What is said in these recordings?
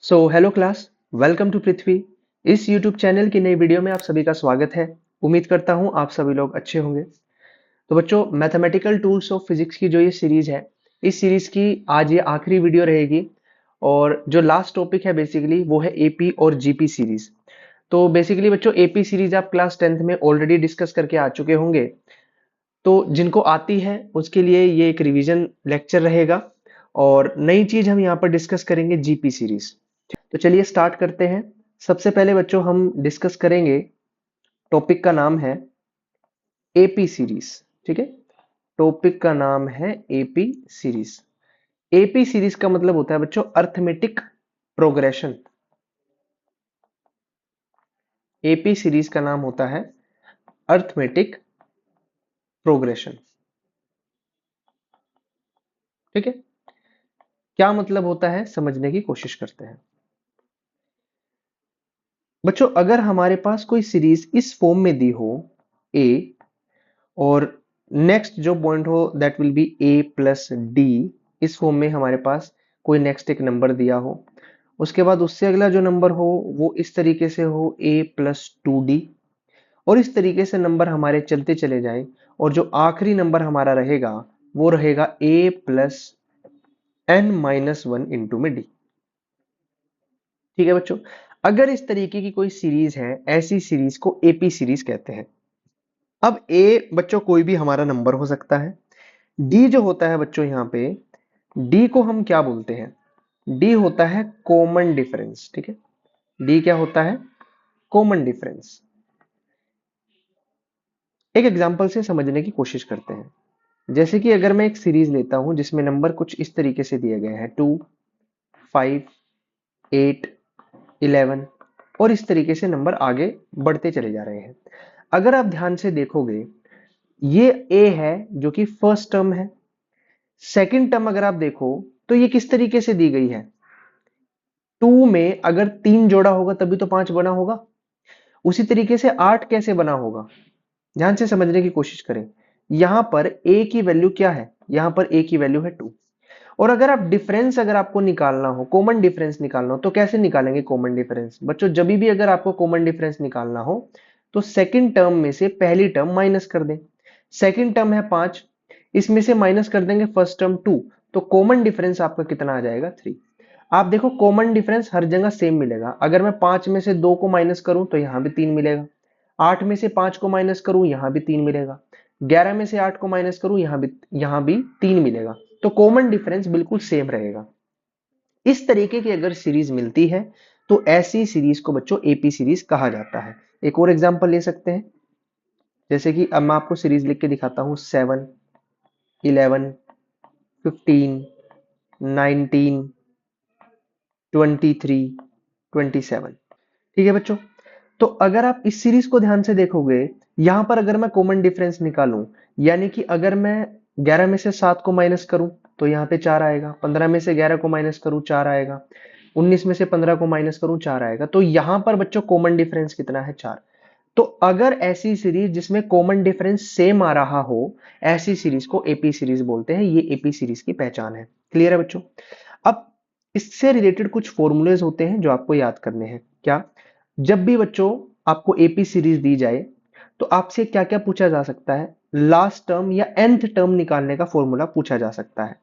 So hello class, welcome to Prithvi. इस YouTube channel की नई वीडियो में आप सभी का स्वागत है। उम्मीद करता हूँ आप सभी लोग अच्छे होंगे। तो बच्चों, मैथमेटिकल टूल्स ऑफ फिजिक्स की जो ये सीरीज है, इस सीरीज की आज ये आखिरी वीडियो रहेगी। और जो लास्ट टॉपिक है बेसिकली वो है एपी और जीपी सीरीज। तो बेसिकली बच्चों, एपी सीरीज आप क्लास 10th में ऑलरेडी डिस्कस करके आ चुके होंगे। तो जिनको आती है उसके लिए ये एक रिवीजन लेक्चर रहेगा। और नई चीज हम यहाँ पर डिस्कस करेंगे जीपी सीरीज। तो चलिए स्टार्ट करते हैं। सबसे पहले बच्चों हम डिस्कस करेंगे, टॉपिक का नाम है एपी सीरीज। ठीक है, टॉपिक का नाम है एपी सीरीज। एपी सीरीज का मतलब होता है बच्चों अर्थमेटिक प्रोग्रेशन। एपी सीरीज का नाम होता है अर्थमेटिक प्रोग्रेशन। ठीक है, क्या मतलब होता है समझने की कोशिश करते हैं। बच्चों, अगर हमारे पास कोई सीरीज इस फॉर्म में दी हो ए, और नेक्स्ट जो पॉइंट हो that will be A plus D, इस फॉर्म में हमारे पास कोई नेक्स्ट एक नंबर दिया हो, उसके बाद उससे अगला जो नंबर हो वो इस तरीके से हो ए प्लस टू डी, और इस तरीके से नंबर हमारे चलते चले जाएं, और जो आखिरी नंबर हमारा रहेगा वो रहेगा A plus N minus one into में डी। ठीक है बच्चों, अगर इस तरीके की कोई सीरीज है, ऐसी सीरीज को एपी सीरीज कहते हैं। अब ए बच्चों कोई भी हमारा नंबर हो सकता है। डी जो होता है बच्चों, यहाँ पे डी को हम क्या बोलते हैं? डी होता है कॉमन डिफरेंस। ठीक है, डी क्या होता है? Common difference. एक एग्जांपल से समझने की कोशिश करते हैं। जैसे कि अगर मैं एक सीरीज लेता हूं जिसमें नंबर कुछ इस तरीके से दिए गए हैं, 2, 5, 8, 11, और इस तरीके से नंबर आगे बढ़ते चले जा रहे हैं। अगर आप ध्यान से देखोगे, ये ए है जो कि फर्स्ट टर्म है। सेकंड टर्म अगर आप देखो तो ये किस तरीके से दी गई है? 2 में अगर 3 जोड़ा होगा तभी तो 5 बना होगा। उसी तरीके से 8 कैसे बना होगा? ध्यान से समझने की कोशिश करें। यहां पर a की वैल्यू क्या है? यहां पर a की वैल्यू है 2। और अगर आप डिफरेंस, अगर आपको निकालना हो, कॉमन डिफरेंस निकालना हो, तो कैसे निकालेंगे कॉमन डिफरेंस? बच्चों, जब भी अगर आपको कॉमन डिफरेंस निकालना हो तो सेकंड टर्म में से पहली टर्म माइनस कर दें। सेकंड टर्म है 5, इसमें से माइनस कर देंगे फर्स्ट टर्म 2, तो कॉमन डिफरेंस आपका कितना आ जाएगा? 3। आप देखो, कॉमन डिफरेंस हर जगह सेम मिलेगा। अगर मैं 5 में से 2 को माइनस करूं तो यहां भी 3 मिलेगा। 8 में से 5 को माइनस करूं यहां भी 3 मिलेगा। 11 में से 8 को माइनस करूं यहां भी 3 मिलेगा। तो कॉमन डिफरेंस बिल्कुल सेम रहेगा। इस तरीके की अगर सीरीज मिलती है तो ऐसी सीरीज को बच्चों एपी सीरीज कहा जाता है। एक और एग्जांपल ले सकते हैं। जैसे कि अब मैं आपको सीरीज लिख के दिखाता हूं, 7, 11, 15, 19, 23, 27। ठीक है बच्चों, तो अगर आप इस सीरीज को ध्यान से देखोगे, यहां पर अगर मैं कॉमन डिफरेंस निकालूं, यानी कि अगर मैं 11 में से 7 को माइनस करूं तो यहाँ पे 4 आएगा। 15 में से 11 को माइनस करूं 4 आएगा। 19 में से 15 को माइनस करूं 4 आएगा। तो यहां पर बच्चों कॉमन डिफरेंस कितना है? 4। तो अगर ऐसी सीरीज जिसमें कॉमन डिफरेंस सेम आ रहा हो, ऐसी सीरीज को एपी सीरीज बोलते हैं। ये एपी सीरीज की पहचान है। क्लियर है बच्चों? अब इससे रिलेटेड कुछ फॉर्मूलेज होते हैं जो आपको याद करने हैं। क्या? जब भी बच्चों आपको एपी सीरीज दी जाए तो आपसे क्या क्या पूछा जा सकता है? लास्ट टर्म या nth टर्म निकालने का फॉर्मूला पूछा जा सकता है।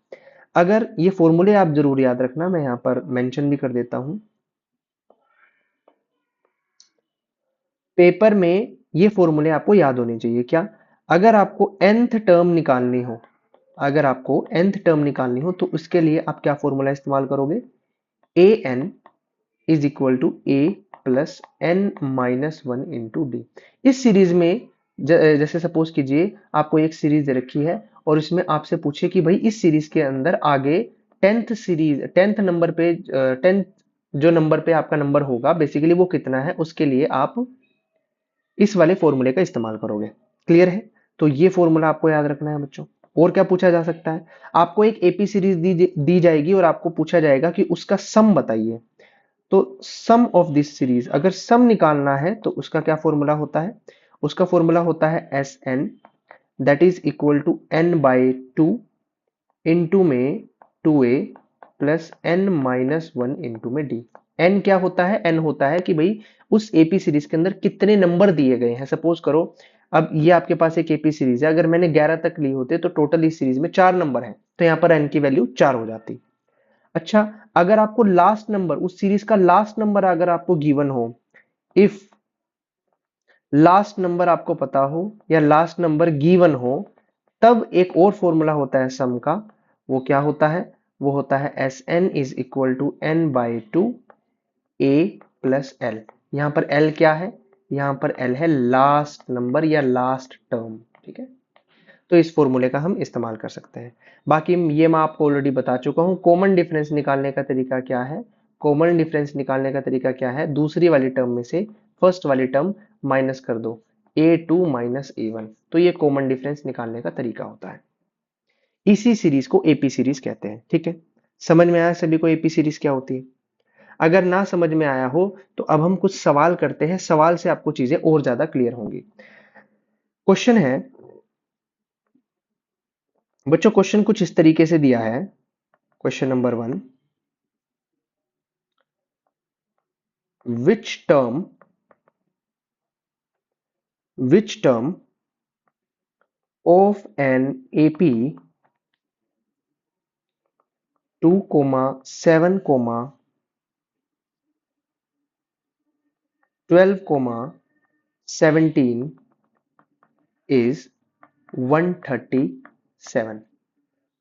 अगर ये फॉर्मूले आप जरूर याद रखना, मैं यहां पर मेंशन भी कर देता हूं। पेपर में ये फॉर्मूले आपको याद होने चाहिए। क्या? अगर आपको nth टर्म निकालनी हो, अगर आपको nth टर्म निकालनी हो तो उसके लिए आप क्या फॉर्मूला इस्तेमाल करोगे? A N is equal to A plus N minus one into D. इस सीरीज में जैसे सपोज कीजिए आपको एक सीरीज दे रखी है और इसमें आपसे पूछे कि भाई इस सीरीज के अंदर आगे 10th नंबर पे, 10th जो नंबर पे आपका नंबर होगा बेसिकली वो कितना है, उसके लिए आप इस वाले फॉर्मूले का इस्तेमाल करोगे। क्लियर है? तो ये फॉर्मूला आपको याद रखना है बच्चों। और क्या पूछा जा सकता है? आपको एक एपी सीरीज दी जाएगी और आपको पूछा जाएगा कि उसका सम बताइए। तो सम ऑफ दिस सीरीज, अगर सम निकालना है तो उसका क्या फॉर्मूला होता है? उसका फॉर्मूला होता है S N, that is equal to N by two into में 2a plus N minus one into में डी। एन क्या होता है? एन होता है कि भाई उस एपी सीरीज के अंदर कितने नंबर दिए गए हैं। सपोज करो अब ये आपके पास एक एपी सीरीज है, अगर मैंने 11 तक ली होते तो टोटल इस सीरीज में 4 नंबर है, तो यहाँ पर एन की वैल्यू 4 हो जाती। अच्छा, अगर आपको लास्ट नंबर, उस सीरीज का लास्ट नंबर अगर आपको गिवन हो, इफ लास्ट नंबर आपको पता हो या लास्ट नंबर गिवन हो, तब एक और फॉर्मूला होता है सम का। वो क्या होता है? वो होता है S N is equal to N by two A plus L. यहां पर एल क्या है? यहां पर एल है लास्ट नंबर या लास्ट टर्म। ठीक है, तो इस फॉर्मूले का हम इस्तेमाल कर सकते हैं। बाकी ये मैं आपको ऑलरेडी बता चुका हूं। कॉमन डिफरेंस निकालने का तरीका क्या है? कॉमन डिफरेंस निकालने का तरीका क्या है? दूसरी वाली टर्म में से फर्स्ट वाली टर्म माइनस कर दो, a2 माइनस a1, तो ये कॉमन डिफरेंस निकालने का तरीका होता है। इसी सीरीज को एपी सीरीज कहते हैं। ठीक है, समझ में आया सभी को एपी सीरीज क्या होती है? अगर ना समझ में आया हो तो अब हम कुछ सवाल करते हैं, सवाल से आपको चीजें और ज्यादा क्लियर होंगी। क्वेश्चन है बच्चों, क्वेश्चन कुछ इस तरीके से दिया है। Question number 1, which term of an AP 2, 7, 12, 17 is 137।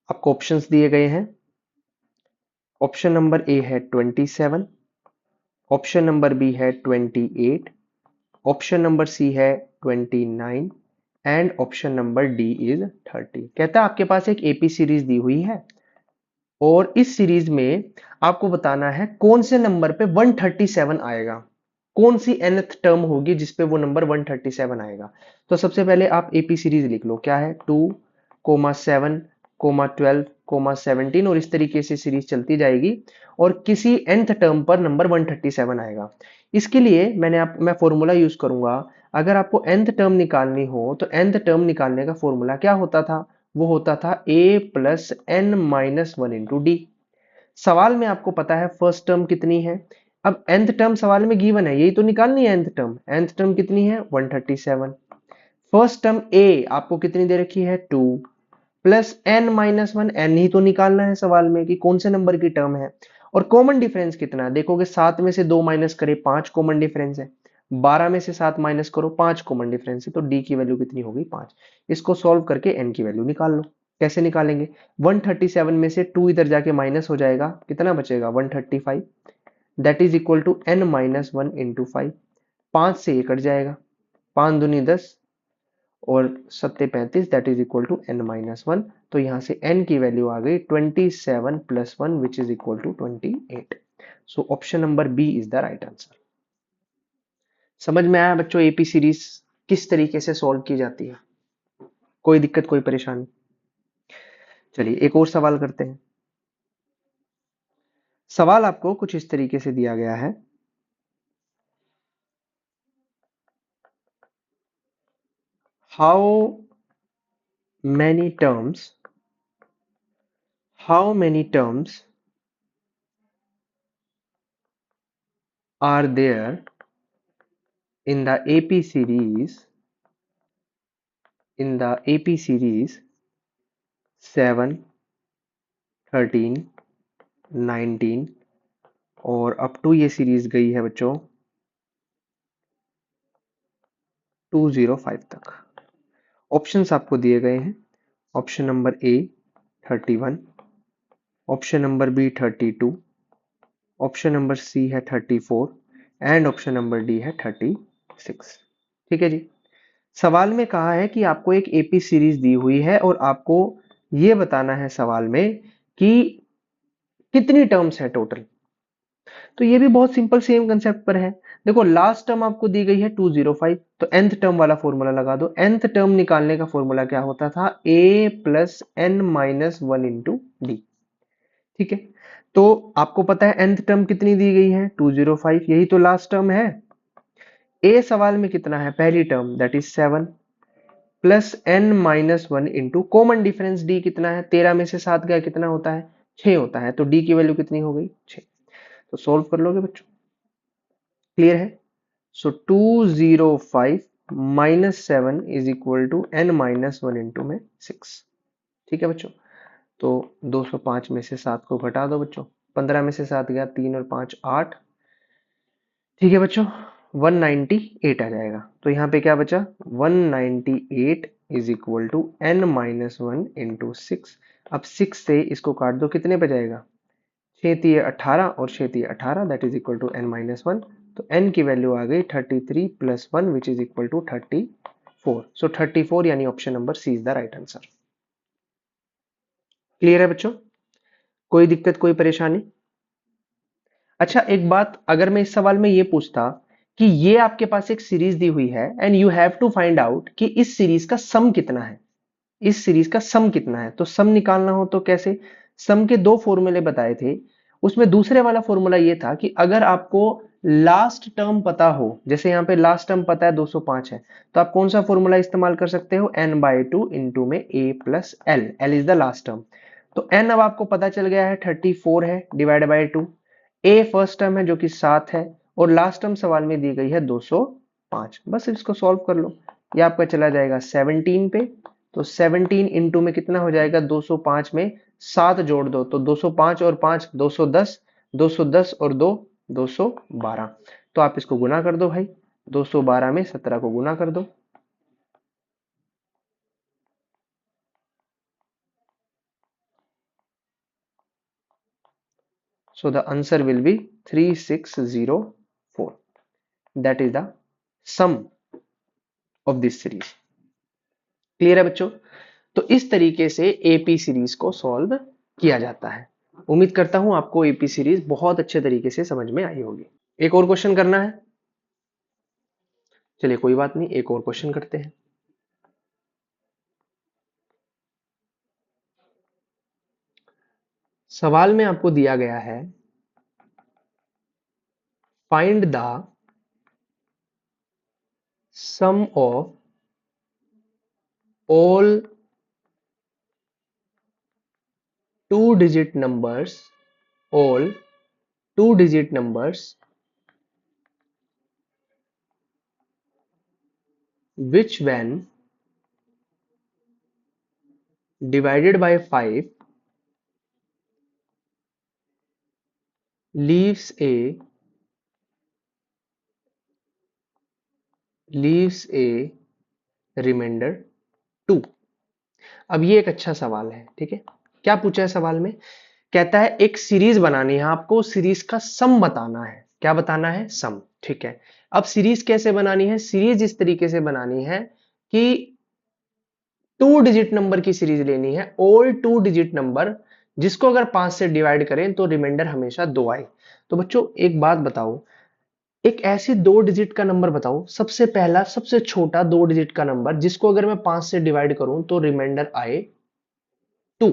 आपको ऑप्शंस दिए गए हैं। ऑप्शन नंबर ए है 27, ऑप्शन नंबर बी है 28, ऑप्शन नंबर सी है 29 and option number D is 30। कहता है आपके पास एक एपी सीरीज दी हुई है और इस सीरीज में आपको बताना है कौन से नंबर पे 137 आएगा, कौन सी nth टर्म होगी जिसपे वो नंबर 137 आएगा। तो सबसे पहले आप एपी सीरीज लिख लो। क्या है? 2, 7, 12, 17 और इस तरीके से सीरीज चलती जाएगी और किसी nth टर्म पर नंबर 137 आएगा। इसके लिए मैं फॉर्मूला यूज करूंगा। अगर आपको nth टर्म निकालनी हो तो nth टर्म निकालने का फॉर्मूला क्या होता था? वो होता था a plus N minus one into D. सवाल में आपको पता है फर्स्ट टर्म कितनी है। अब nth टर्म सवाल में गिवन है, यही तो निकालनी है nth टर्म। nth टर्म कितनी है? 137। फर्स्ट टर्म a आपको कितनी दे रखी है? 2 plus N minus one, N ही तो निकालना है सवाल में कि कौन से नंबर की टर्म है। और कॉमन डिफरेंस कितना है? देखोगे 7 में से 2 माइनस करे 5 कॉमन डिफरेंस है, 12 में से 7 माइनस करो 5 कॉमन डिफरेंस है, तो डी की वैल्यू कितनी हो गई? 5। इसको सॉल्व करके एन की वैल्यू निकाल लो। कैसे निकालेंगे? 137 में से 2 इधर जाके माइनस हो जाएगा, कितना बचेगा? 135। That is equal to N minus one into 5। 5 से ये कट जाएगा, 5 दूनी 10 और 7 35, that is equal to N minus one. तो यहां से n की वैल्यू आ गई 27 plus 1 which is equal to 28। So option number B is the right answer. समझ में आया बच्चों एपी सीरीज किस तरीके से सॉल्व की जाती है? कोई दिक्कत, कोई परेशानी? चलिए एक और सवाल करते हैं। सवाल आपको कुछ इस तरीके से दिया गया है। How many terms are there in the AP series 7, 13, 19 और अप टू ये सीरीज गई है बच्चों 205 तक। ऑप्शंस आपको दिए गए हैं। Option number A 31, option number B 32, option number C है 34 एंड ऑप्शन नंबर डी है 36। ठीक है जी। सवाल में कहा है कि आपको एक एपी सीरीज दी हुई है और आपको ये बताना है सवाल में कि कितनी टर्म्स है टोटल। तो ये भी बहुत सिंपल सेम कंसेप्ट पर है। देखो लास्ट टर्म आपको दी गई है 205, तो nth टर्म वाला फॉर्मूला लगा दो। nth टर्म निकालने का फॉर्मूला क्या होता था? a plus N minus one into d. ठीक है, तो आपको पता है nth टर्म कितनी दी गई है? 205, यही तो लास्ट टर्म है। a सवाल में कितना है? पहली term that is 7 plus N minus one into common difference d कितना है? 13 में से 7 गया कितना होता है? 6 होता है, तो डी की वैल्यू कितनी हो गई? 6। तो सोल्व कर लोगे बच्चों, क्लियर है। So 205 minus 7 is equal to n minus 1 into में 6। ठीक है बच्चों, तो 205 में से 7 को घटा दो बच्चों, 15 में से 7 गया, 3 और 5 8। ठीक है बच्चों, 198 आ जाएगा। तो यहाँ पे क्या बचा, 198 is equal to n minus 1 into 6। अब 6 से इसको काट दो, कितने पे जाएगा, 6 तिये 18 और 6 तिये 18, that is equal to n minus 1। तो n की वैल्यू आ गई 33 plus 1 which is equal to 34। So 34 यानी option number C is the right answer. Clear है बच्चों, कोई दिक्कत कोई परेशानी। अच्छा एक बात, अगर मैं इस सवाल में ये पूछता कि ये आपके पास एक सीरीज दी हुई है and you have to find out कि इस सीरीज का सम कितना है, इस सीरीज का सम कितना है, तो सम निकालना हो तो कैसे। सम के दो फॉर्मूले बताए थे, उसमें दूसरे वाला फॉर्मूला ये था कि अगर आपको लास्ट टर्म पता हो, जैसे यहाँ पे लास्ट टर्म पता है 205 है, तो आप कौन सा फॉर्मूला इस्तेमाल कर सकते हो, n बाई टू इंटू में a plus L, L is the last term. तो n अब आपको पता चल गया है 34 है divide by 2, a first term है जो कि 7 है, और लास्ट टर्म सवाल में दी गई है 205। बस इसको सॉल्व कर लो, ये आपका चला जाएगा 17 पे। तो 17 इंटू में कितना हो जाएगा, 205 में 7 जोड़ दो तो 205 और 5 210, 210 और 2 212। तो आप इसको गुना कर दो भाई, 212 में 17 को गुना कर दो। So the answer will be 3604. That is the sum of this series. Clear है बच्चों, तो इस तरीके से एपी सीरीज को सॉल्व किया जाता है। उम्मीद करता हूं आपको एपी सीरीज बहुत अच्छे तरीके से समझ में आई होगी। एक और क्वेश्चन करना है, चलिए कोई बात नहीं, एक और क्वेश्चन करते हैं। सवाल में आपको दिया गया है, find the sum of all 2-digit numbers, all 2-digit numbers which when divided by 5 leaves a remainder 2। अब ये एक अच्छा सवाल है, ठीक है। क्या पूछा है सवाल में, कहता है एक सीरीज बनानी है आपको, सीरीज का सम बताना है। क्या बताना है, सम, ठीक है। अब सीरीज कैसे बनानी है, सीरीज इस तरीके से बनानी है कि 2 डिजिट नंबर की सीरीज लेनी है, ऑल 2 डिजिट नंबर जिसको अगर 5 से डिवाइड करें तो रिमाइंडर हमेशा 2 आए। तो बच्चों एक बात बताओ, एक ऐसी 2 डिजिट का नंबर बताओ, सबसे पहला सबसे छोटा 2 डिजिट का नंबर जिसको अगर मैं 5 से डिवाइड करूं तो रिमाइंडर आए 2।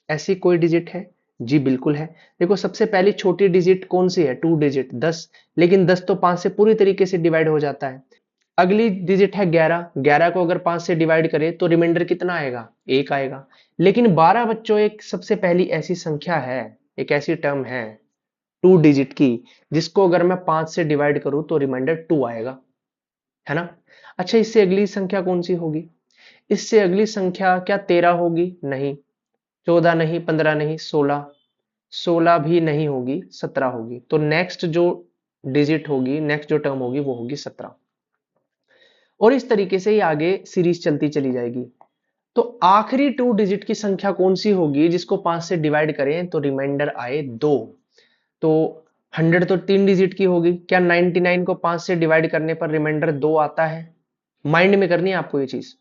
ऐसी कोई डिजिट है, जी बिल्कुल है। देखो सबसे पहली छोटी डिजिट कौन सी है, 2 डिजिट 10, लेकिन 10 तो 5 से पूरी तरीके से डिवाइड हो जाता है। अगली डिजिट है 11, 11 को अगर 5 से डिवाइड करें तो रिमाइंडर कितना आएगा, 1 आएगा। लेकिन 12 बच्चों एक सबसे पहली ऐसी संख्या है, एक ऐसी टर्म है 2 डिजिट की जिसको अगर मैं 5 से डिवाइड करूं तो रिमाइंडर 2 आएगा, है ना। अच्छा इससे अगली संख्या कौन सी होगी, इससे अगली संख्या क्या 13 होगी, नहीं। 14 नहीं, 15 नहीं, 16, 16 भी नहीं होगी, 17 होगी। तो नेक्स्ट जो डिजिट होगी, नेक्स्ट जो टर्म होगी वो होगी 17। और इस तरीके से ही आगे सीरीज चलती चली जाएगी। तो आखिरी 2 डिजिट की संख्या कौन सी होगी जिसको 5 से डिवाइड करें तो रिमाइंडर आए 2। तो 100 तो 3 डिजिट की होगी, क्या 99 को 5 से डिवाइड करने पर रिमाइंडर 2 आता है, माइंड में करनी है आपको ये चीज।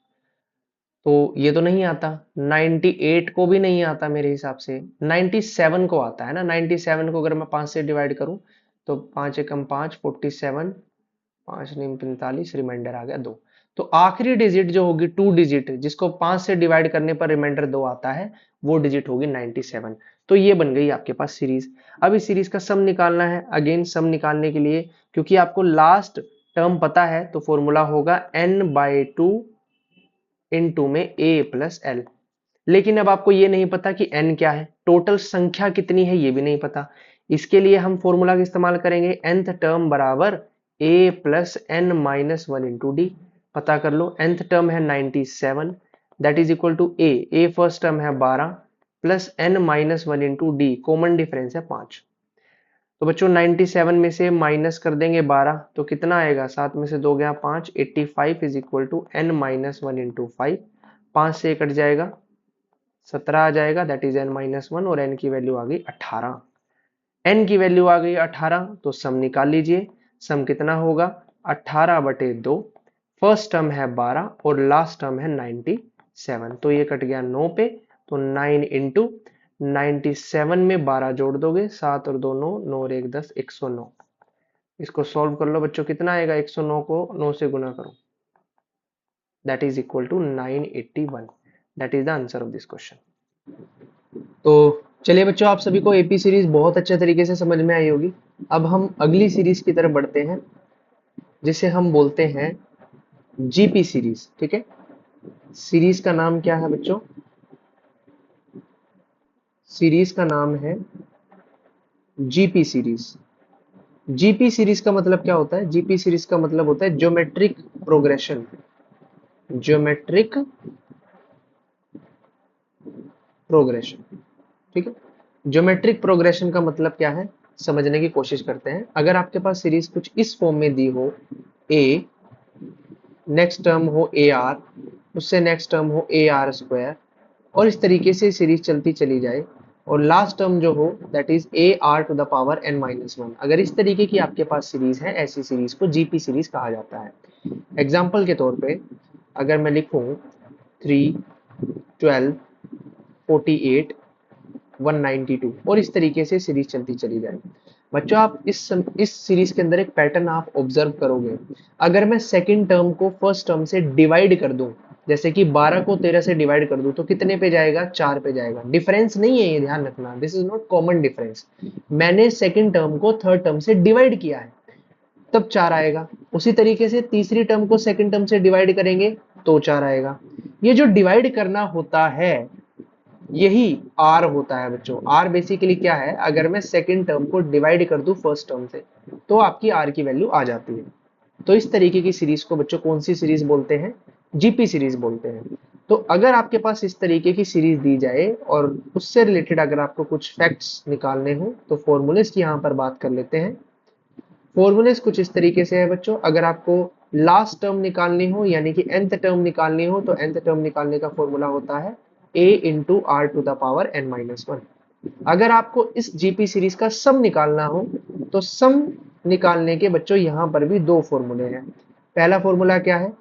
तो ये तो नहीं आता, 98 को भी नहीं आता मेरे हिसाब से, 97 को आता है ना। 97 को अगर मैं 5 से डिवाइड करूं तो 5 एकम 5, 47, 5 नीम 45, रिमाइंडर आ गया 2। तो आखिरी डिजिट जो होगी 2 डिजिट जिसको 5 से डिवाइड करने पर रिमाइंडर 2 आता है, वो डिजिट होगी 97। तो ये बन गई आपके पास सीरीज। अब इस सीरीज का सम निकालना है। अगेन सम निकालने के लिए, क्योंकि आपको लास्ट टर्म पता है, तो फॉर्मूला होगा n बाई टू इंटू में a प्लस एल। लेकिन अब आपको ये नहीं पता कि n क्या है, टोटल संख्या कितनी है ये भी नहीं पता। इसके लिए हम फॉर्मूला का इस्तेमाल करेंगे, nth टर्म बराबर a plus N minus one into d. पता कर लो, nth टर्म है 97, that is equal to a first term है 12 plus n minus one into d, common difference है 5। तो बच्चों 97 में से माइनस कर देंगे 12 तो कितना आएगा, 7 में से 2 गया 5, 85 is equal to n minus one into 5, 5 से कट जाएगा 17 आ जाएगा, that is n minus one, और n की वैल्यू आ गई 18। n की वैल्यू आ गई 18, तो सम निकाल लीजिए। सम कितना होगा, 18/2, फर्स्ट टर्म है 12 और लास्ट टर्म है 97, तो ये कट गया 9 पे, तो 9 इंटू 97 में 12 जोड़ दोगे, 7 और 2 9, 9 और 1 10, 109। इसको सॉल्व कर लो बच्चों, कितना आएगा, 109 को 9 से गुना करो, that is equal to 981। That is the answer of this question. तो चलिए बच्चों, आप सभी को एपी सीरीज बहुत अच्छे तरीके से समझ में आई होगी। अब हम अगली सीरीज की तरफ बढ़ते हैं, जिसे हम बोलते हैं जीपी सीरीज। ठीक है, सीरीज का नाम क्या है बच्चों, सीरीज का नाम है जीपी सीरीज। जीपी सीरीज का मतलब क्या होता है, जीपी सीरीज का मतलब होता है ज्योमेट्रिक प्रोग्रेशन। ज्योमेट्रिक प्रोग्रेशन, ठीक है। ज्योमेट्रिक प्रोग्रेशन का मतलब क्या है, समझने की कोशिश करते हैं। अगर आपके पास सीरीज कुछ इस फॉर्म में दी हो, ए, नेक्स्ट टर्म हो ए आर, उससे नेक्स्ट टर्म हो ए आर स्क्वायर, और इस तरीके से सीरीज चलती चली जाए, और लास्ट टर्म जो हो that is a r to the power n minus one. अगर इस तरीके की आपके पास सीरीज है, ऐसी सीरीज को जीपी सीरीज कहा जाता है। एग्जाम्पल के तौर पे अगर मैं लिखूं 3, 12, 48, 192, और इस तरीके से सीरीज चलती चली जाए। बच्चों आप इस सीरीज के अंदर एक पैटर्न आप ऑब्जर्व करोगे। अगर मैं सेकंड टर्म को फर्स्ट टर्म से डिवाइड कर दूं, जैसे कि 12 को 13 से डिवाइड कर दूं, तो कितने पे जाएगा, 4 पे जाएगा। डिफरेंस नहीं है ये, ध्यान रखना, this is not common difference. मैंने सेकंड टर्म को थर्ड टर्म से डिवाइड किया है, तब 4 आएगा। उसी तरीके से तीसरी टर्म को सेकंड टर्म से डिवाइड करेंगे तो 4 आएगा। ये जो डिवाइड करना होता है यही आर होता है बच्चों। आर बेसिकली क्या है, अगर मैं सेकंड टर्म को डिवाइड कर दूं फर्स्ट टर्म से, तो आपकी आर की वैल्यू आ जाती है। तो इस तरीके की सीरीज को बच्चों कौन सी सीरीज बोलते हैं, जीपी सीरीज बोलते हैं। तो अगर आपके पास इस तरीके की सीरीज दी जाए और उससे रिलेटेड अगर आपको कुछ फैक्ट्स निकालने हो, तो फॉर्मूलेस की यहाँ पर बात कर लेते हैं। फॉर्मूलेस कुछ इस तरीके से है बच्चों, अगर आपको लास्ट टर्म निकालनी हो यानी कि nth टर्म निकालनी हो, तो nth टर्म निकालने का फॉर्मूला होता है a into r to the power n minus one. अगर आपको इस जीपी सीरीज का सम निकालना हो, तो सम निकालने के बच्चों यहां पर भी दो फॉर्मूले हैं। पहला फॉर्मूला क्या है,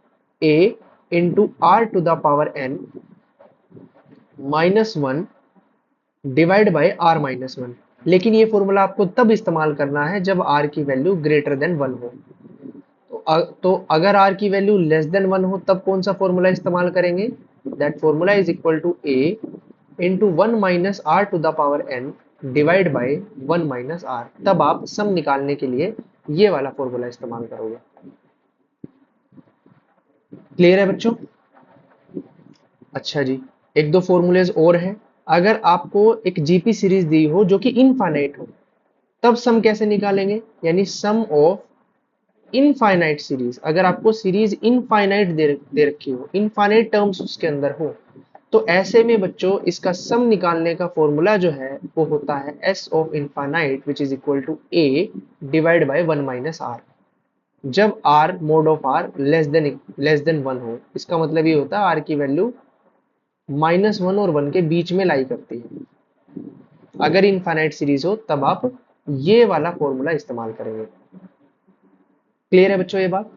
a into r to the power n minus one divide by r minus one. लेकिन ये फॉर्मूला आपको तब इस्तेमाल करना है जब r की वैल्यू ग्रेटर देन 1 हो। तो अगर r की वैल्यू लेस देन 1 हो, तब कौन सा फॉर्मूला इस्तेमाल करेंगे, that formula is equal to a into one minus r to the power n divide by one minus r. तब आप सम निकालने के लिए ये वाला फॉर्मूला इस्तेमाल करोगे। क्लियर है बच्चों? अच्छा जी, एक दो फॉर्मूलेज और हैं। अगर आपको एक जीपी सीरीज दी हो जो कि इनफाइनाइट हो, तब सम कैसे निकालेंगे, यानी सम ऑफ इनफाइनाइट सीरीज। अगर आपको सीरीज इनफाइनाइट दे रखी हो, इनफाइनाइट टर्म्स उसके अंदर हो, तो ऐसे में बच्चों इसका सम निकालने का फॉर्मूला जो है वो होता है s of infinite which is equal to a divide by one minus r. जब r mod of r less than one हो, इसका मतलब ये होता है r की वैल्यू माइनस वन और वन के बीच में लाई करती है। अगर इनफाइनाइट सीरीज हो तब आप ये वाला फॉर्मूला इस्तेमाल करेंगे। क्लियर है बच्चों ये बात?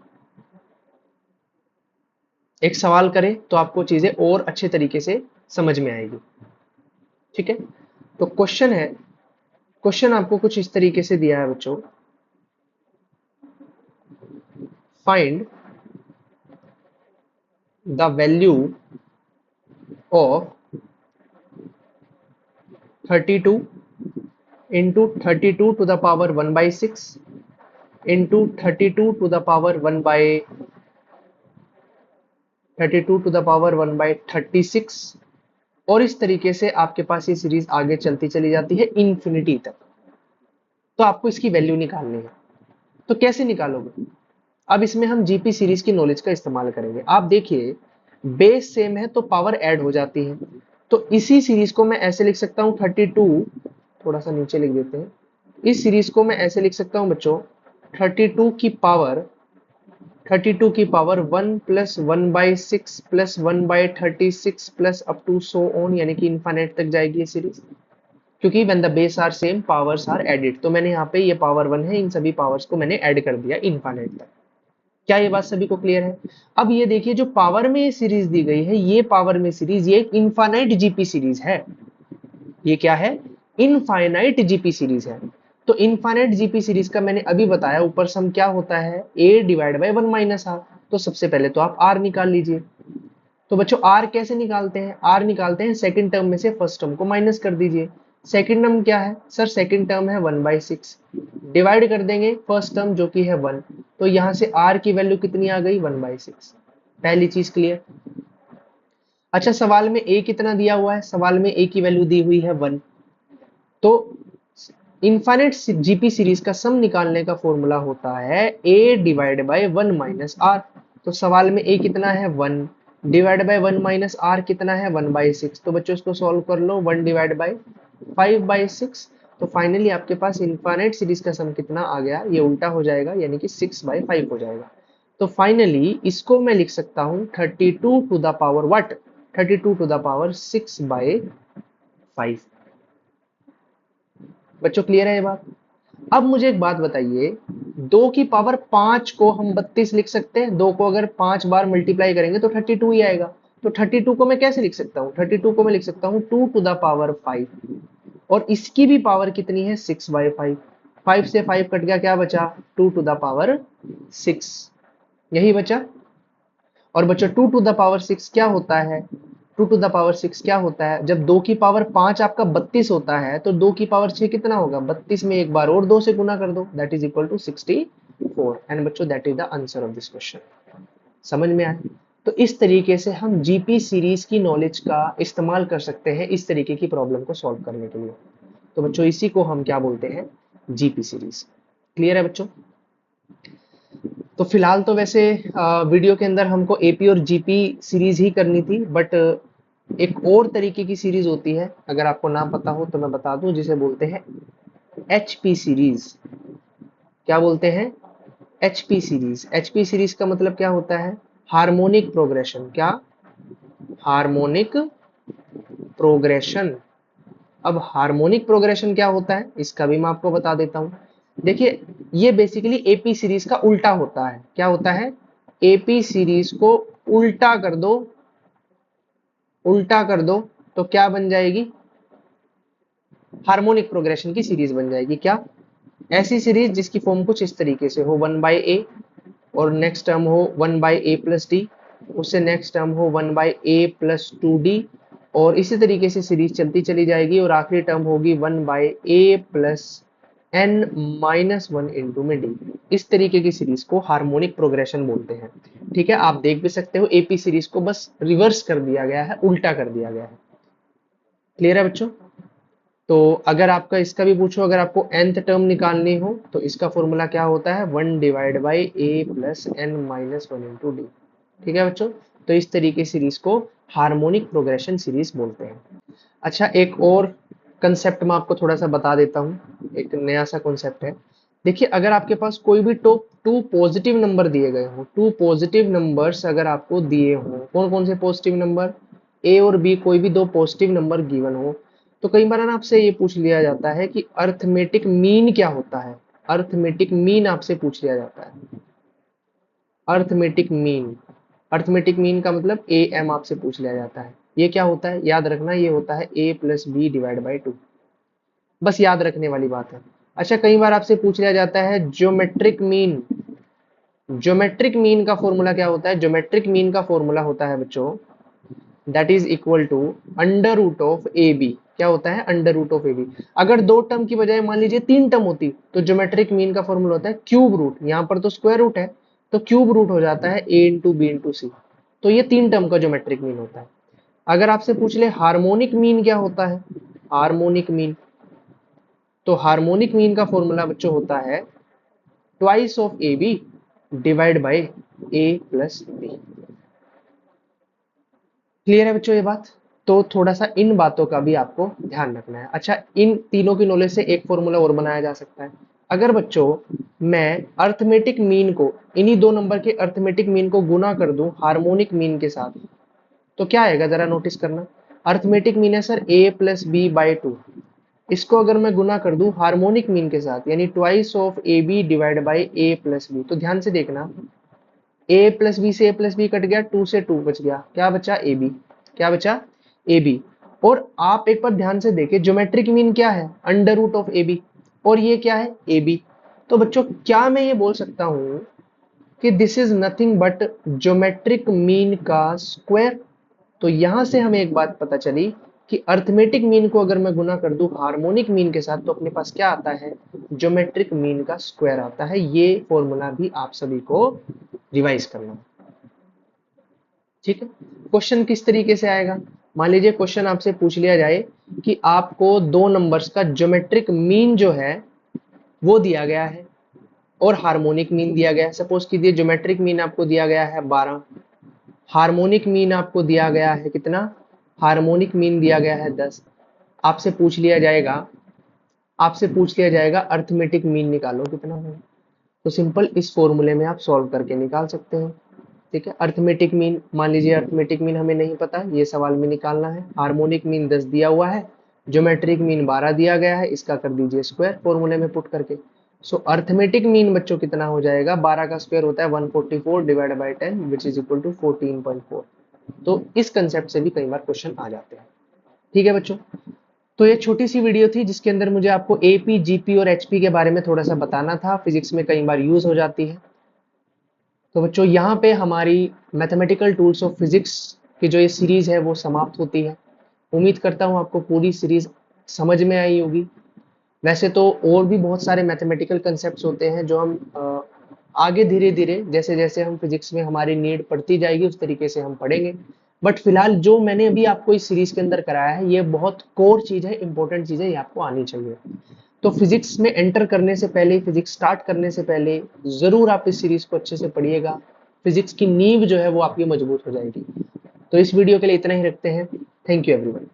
एक सवाल करें तो आपको चीजें और अच्छे तरीके से समझ में आएगी। ठीक है, तो क्वेश्चन है, क्वेश्चन आपको कुछ इस तरीके से दिया है बच्चों, find the value of 32 into 32 to the power 1/6 into 32 to the power 32 to the power 1/36, और इस तरीके से आपके पास ये सीरीज आगे चलती चली जाती है इन्फिनिटी तक। तो आपको इसकी वैल्यू निकालनी है। तो कैसे निकालोगे? अब इसमें हम जीपी सीरीज की नॉलेज का इस्तेमाल करेंगे। आप देखिए, बेस सेम है तो पावर ऐड हो जाती है। तो इसी सीरीज को मैं ऐसे लिख सकता हूं 32, थोड़ा सा नीचे लिख देते हैं। इस सीरीज को मैं ऐसे लिख सकता हूं बच्चों, 32 की पावर 32 की power 1 plus 1/6 plus 1/36 plus up to so on, यानी कि इनफाइनाइट तक जाएगी ये सीरीज। क्योंकि when the base are same powers are added, तो मैंने यहाँ पे ये पावर 1 है, इन सभी पावर्स को मैंने ऐड कर दिया इनफाइनाइट तक। क्या ये बात सभी को क्लियर है? अब ये देखिए, जो पावर में ये सीरीज दी गई है, ये पावर में सीरीज, ये एक इनफाइनाइट जीपी सीरीज है। ये क्या है? इनफाइनाइट जीपी सीरीज है। तो इनफाइनाइट जीपी सीरीज का मैंने अभी बताया ऊपर सम क्या होता है, a divide by 1 minus r. तो सबसे पहले तो आप r निकाल लीजिए। तो बच्चों r कैसे निकालते हैं? r निकालते हैं सेकंड टर्म में से फर्स्ट टर्म को माइनस कर दीजिए। सेकंड टर्म क्या है सर? सेकंड टर्म है 1/6, डिवाइड कर देंगे फर्स्ट टर्म जो कि है 1। तो यहां से r की वैल्यू कितनी आ गई? 1/6। पहली चीज क्लियर। अच्छा, सवाल में a कितना दिया हुआ है? सवाल में a की वैल्यू दी हुई है 1। तो इनफाइनाइट जीपी सीरीज का सम निकालने का फॉर्मूला होता है a divide by 1 minus r. तो सवाल में a कितना है? 1 डिवाइड बाय 1 माइनस आर कितना है? 1/6। तो बच्चों इसको सॉल्व कर लो, 1 डिवाइड बाय 5/6। तो फाइनली आपके पास इनफाइनाइट सीरीज का सम कितना आ गया? ये उल्टा हो जाएगा, यानी कि 6/5 हो जाएगा। तो फाइनली इसको मैं लिख सकता हूं 32 to the power what? 32 to the power 6/5। बच्चों क्लियर है ये बात? अब मुझे एक बात बताइए, 2 की पावर 5 को हम 32 लिख सकते हैं? 2 को अगर 5 बार मल्टीप्लाई करेंगे तो 32 ही आएगा। तो 32 को मैं कैसे लिख सकता हूँ? 32 को मैं लिख सकता हूँ 2 टू द पावर 5, और इसकी भी पावर कितनी है? 6/5। 5 से 5 कट गया, क्या बचा? 2 टू द पावर 6, यही बचा। और बच्चों 2 टू द पावर 6 क्या होता है? 2 टू द पावर 6 क्या होता है? जब 2 की पावर 5 आपका 32 होता है, तो 2 की पावर 6 कितना होगा? 32 में एक बार और 2 से गुना कर दो, that is equal to 64। And बच्चों that is the answer of this question. समझ में आया? तो इस तरीके से हम जीपी सीरीज की नॉलेज का इस्तेमाल कर सकते हैं इस तरीके की प्रॉब्लम को सॉल्व करने के लिए। तो बच्चों इसी को हम क्या बोलते हैं? GP series. क्लियर है बच्चों? तो फिलहाल तो वैसे वीडियो के अंदर हमको एपी और जीपी सीरीज ही करनी थी, बट एक और तरीके की सीरीज होती है, अगर आपको ना पता हो तो मैं बता दूं, जिसे बोलते हैं एचपी सीरीज। क्या बोलते हैं? HP series. एचपी सीरीज का मतलब क्या होता है? Harmonic progression. क्या? Harmonic progression. अब हार्मोनिक प्रोग्रेशन क्या होता है इसका भी मैं आपको बता देता हूं। देखिए, ये बेसिकली एपी सीरीज का उल्टा होता है। क्या होता है? एपी सीरीज को उल्टा कर दो, उल्टा कर दो तो क्या बन जाएगी? हार्मोनिक प्रोग्रेशन की सीरीज बन जाएगी। क्या? ऐसी सीरीज जिसकी फॉर्म कुछ इस तरीके से हो, 1/a और नेक्स्ट टर्म हो 1/a प्लस डी, उससे नेक्स्ट टर्म हो 1/a प्लस 2d, और इसी तरीके से सीरीज चलती चली जाएगी और आखिरी टर्म होगी 1/a प्लस n-1 इंटू में डी। इस तरीके की सीरीज को हार्मोनिक प्रोग्रेशन बोलते हैं। ठीक है, आप देख भी सकते हो एपी सीरीज को बस रिवर्स कर दिया गया है, उल्टा कर दिया गया है। क्लियर है बच्चों? तो अगर आपका इसका भी पूछो, अगर आपको nth टर्म निकालनी हो तो इसका फॉर्मूला क्या होता है? 1 divide by a plus n-1 into d. ठीक है बच्चों? तो इस तरीके सीरीज को हार्मोनिक प्रोग्रेशन सीरीज बोलते हैं। अच्छा, एक और कंसेप्ट मैं आपको थोड़ा सा बता देता हूँ, एक नया सा कॉन्सेप्ट है। देखिए, अगर आपके पास कोई भी टू पॉजिटिव नंबर दिए गए हो, टू पॉजिटिव नंबर्स अगर आपको दिए हो, कौन कौन से पॉजिटिव नंबर? ए और बी, कोई भी दो पॉजिटिव नंबर गिवन हो, तो कई बार ना आपसे ये पूछ लिया जाता है कि अर्थमेटिक मीन क्या होता है। अर्थमेटिक मीन आपसे पूछ लिया जाता है। अर्थमेटिक मीन, अर्थमेटिक मीन का मतलब ए एम आपसे पूछ लिया जाता है। ये क्या होता है? याद रखना, ये होता है a plus b divide by 2। बस याद रखने वाली बात है। अच्छा, कई बार आपसे पूछ लिया जाता है ज्योमेट्रिक मीन। ज्योमेट्रिक मीन का फॉर्मूला क्या होता है? ज्योमेट्रिक मीन का फॉर्मूला होता है बच्चों, that is equal to under root of a b. क्या होता है? Under root of a b. अगर दो टर्म की बजाय मान लीजिए 3 टर्म होती तो ज्योमेट्रिक मीन का फॉर्मूला होता है क्यूब रूट। यहाँ पर तो स्क्वायर रूट है, तो क्यूब रूट हो जाता है ए इंटू बी इंटू सी। तो ये 3 टर्म का ज्योमेट्रिक मीन होता है। अगर आपसे पूछ ले हार्मोनिक मीन क्या होता है? हार्मोनिक मीन, तो हार्मोनिक मीन का फॉर्मूला बच्चों होता है twice of a b divide by a plus b. Clear है बच्चों ये बात? तो थोड़ा सा इन बातों का भी आपको ध्यान रखना है। अच्छा, इन तीनों की नॉलेज से एक फॉर्मूला और बनाया जा सकता है। अगर बच्चों मैं अर्थमेटिक मीन को, इन्हीं दो नंबर के अर्थमेटिक मीन को गुना कर दूं हार्मोनिक मीन के साथ, तो क्या आएगा जरा नोटिस करना। अर्थमेटिक मीन है sir a plus b by two, इसको अगर मैं गुना कर दूं हार्मोनिक मीन के साथ यानी twice of a b divide by a plus b, तो ध्यान से देखना a प्लस बी से a प्लस बी कट गया, 2 से 2 बच गया, क्या बचा ए बी, क्या बचा ए बी। और आप एक बार ध्यान से देखिए ज्योमेट्रिक मीन क्या है, under root of a b, और ये क्या है ए बी। तो बच्चों क्या मैं ये बोल सकता हूं कि this is nothing but geometric mean का स्क्वायर। तो यहां से हमें एक बात पता चली कि अर्थमेटिक मीन को अगर मैं गुना कर दूं हार्मोनिक मीन के साथ तो अपने पास क्या आता है, ज्योमेट्रिक मीन का स्क्वायर आता है। ये फॉर्मूला भी आप सभी को रिवाइज करना, ठीक है। क्वेश्चन किस तरीके से आएगा, मान लीजिए क्वेश्चन आपसे पूछ लिया जाए कि आपको दो नंबर्स का ज्योमेट्रिक मीन जो है वो दिया गया है और हार्मोनिक मीन दिया गया है। सपोज कीजिए ज्योमेट्रिक मीन आपको दिया गया है 12, हार्मोनिक मीन आपको दिया गया है कितना, हार्मोनिक मीन दिया गया है 10। आपसे पूछ लिया जाएगा, आपसे पूछ लिया जाएगा अर्थमेटिक मीन निकालो कितना होगा, तो सिंपल इस फॉर्मूले में आप सॉल्व करके निकाल सकते हैं, ठीक है। अर्थमेटिक मीन, मान लीजिए अर्थमेटिक मीन हमें नहीं पता, ये सवाल में निकालना है। हार्मोनिक मीन 10 दिया हुआ है, ज्योमेट्रिक मीन 12 दिया गया है, इसका कर दीजिए स्क्वायर फॉर्मूले में पुट करके। सो अर्थमेटिक मीन बच्चों कितना हो जाएगा, 12 का स्क्वायर होता है 144 divide by 10 which is equal to 14.4। तो इस कंसेप्ट से भी कई बार क्वेश्चन आ जाते हैं, ठीक है बच्चों। तो ये छोटी सी वीडियो थी जिसके अंदर मुझे आपको एपी जीपी और एचपी के बारे में थोड़ा सा बताना था, फिजिक्स में कई बार यूज हो जाती है। तो बच्चों यहाँ पे हमारी मैथमेटिकल टूल्स ऑफ फिजिक्स की जो ये सीरीज है वो समाप्त होती है। उम्मीद करता हूँ आपको पूरी सीरीज समझ में आई होगी। वैसे तो और भी बहुत सारे मैथमेटिकल कंसेप्ट्स होते हैं जो हम आगे धीरे धीरे जैसे जैसे हम फिजिक्स में हमारी नीड पड़ती जाएगी उस तरीके से हम पढ़ेंगे। बट फिलहाल जो मैंने अभी आपको इस सीरीज के अंदर कराया है ये बहुत कोर चीज है, इंपॉर्टेंट चीज है, ये आपको आनी चाहिए। तो फिजिक्स में एंटर करने से पहले, फिजिक्स स्टार्ट करने से पहले जरूर आप इस सीरीज को अच्छे से पढ़िएगा। फिजिक्स की नींव जो है वो आपकी मजबूत हो जाएगी। तो इस वीडियो के लिए इतना ही रखते हैं। Thank you everyone.